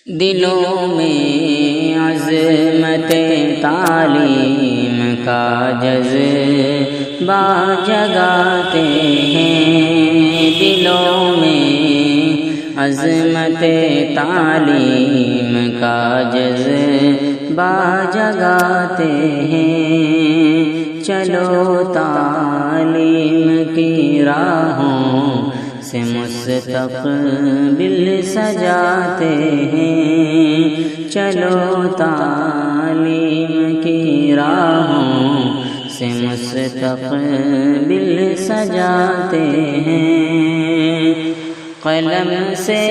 دلوں میں عظمت تعلیم کا جذبہ جگاتے ہیں، دلوں میں عظمت تعلیم کا جذبہ جگاتے ہیں، چلو تعلیم کی راہوں سے مستقبل سجاتے ہیں، چلو تعلیم کی راہوں سے مستقبل سجاتے ہیں، قلم سے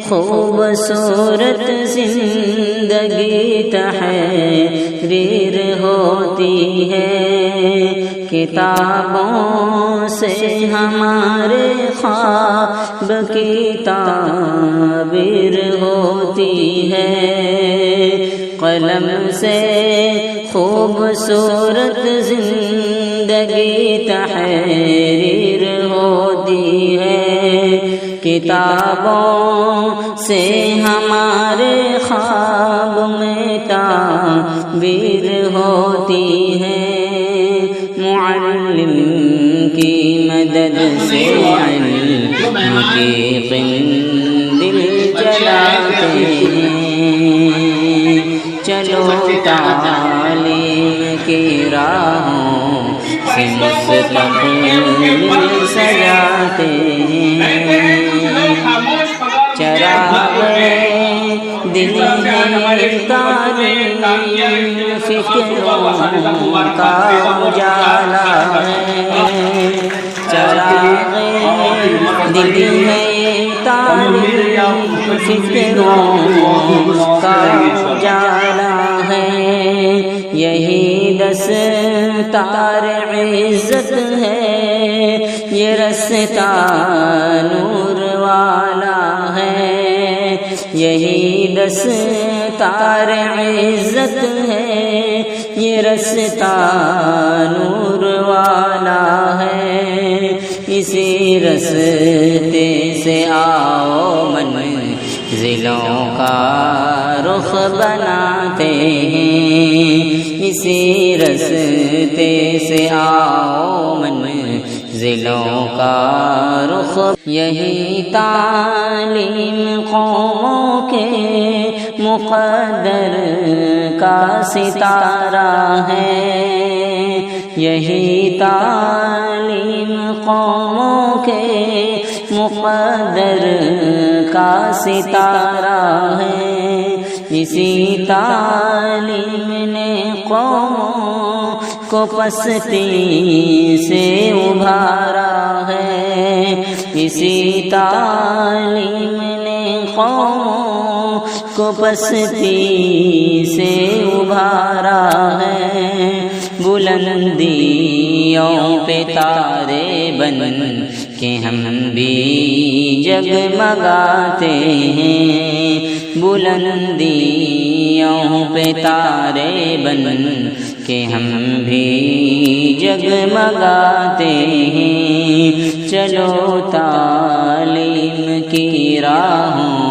خوبصورت زندگی تحریر ہوتی ہے، کتابوں سے ہمارے خواب کی تعبیر ہوتی ہے، قلم سے خوبصورت زندگی تحریر ہوتی ہے، کتابوں سے ہمارے خواب میں تعبیر ہوتی ہے، معلم کی مدد سے علم کی قندیل جلاتے ہیں، چلو تعلیم کی راہوں سے مستقبل سجاتے ہیں، چراغ دل ہے تعلیم فکروں کا اجالا ہے، چراغ دل ہے تعلیم فکروں کا اجالا ہے، یہی دستار عزت ہے، یہ رستہ نور والا ہے، یہی دستار عزت ہے، یہ رستہ نور والا ہے، اسی رستے سے آؤ منزلوں کا رخ بناتے ہیں، اسی رستے سے آؤ منزلوں کا رخ، یہی تعلیم قوموں کے مقدر کا ستارہ ہے، یہی تعلیم قوموں کے مقدر کا ستارہ ہے، اسی تعلیم نے قوموں کو پستی سے ابھارا ہے، اسی تعلیم نے قوموں کو پستی سے ابھارا ہے، بلندیوں پہ تارے بن کہ ہم بھی جگمگاتے ہیں، بلندیوں پہ تارے بن کہ ہم بھی جگمگاتے ہیں، چلو تعلیم کی راہوں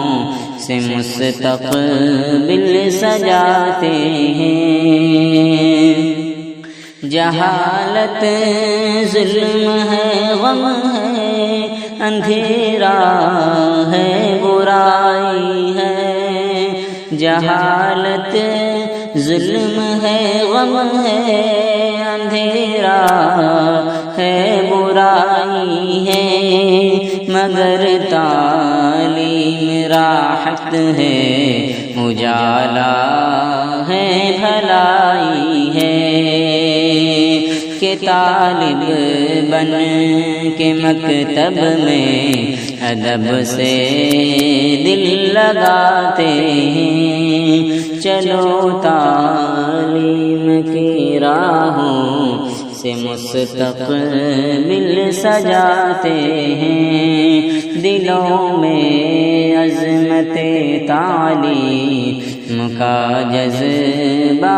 سے مستقبل سجاتے ہیں، جہالت ظلم ہے، غم ہے، اندھیرا ہے، برائی ہے، جہالت ظلم ہے، غم ہے، اندھیرا ہے، برائی ہے، مگر تعلیم راحت ہے، اجالا ہے، بھلائی ہے، کہ طالب بن کے مکتب میں ادب سے دل لگاتے ہیں، چلو تعلیم کی راہوں سے مستقبل سجاتے ہیں، دلوں میں عظمت تعلیم کا جذبہ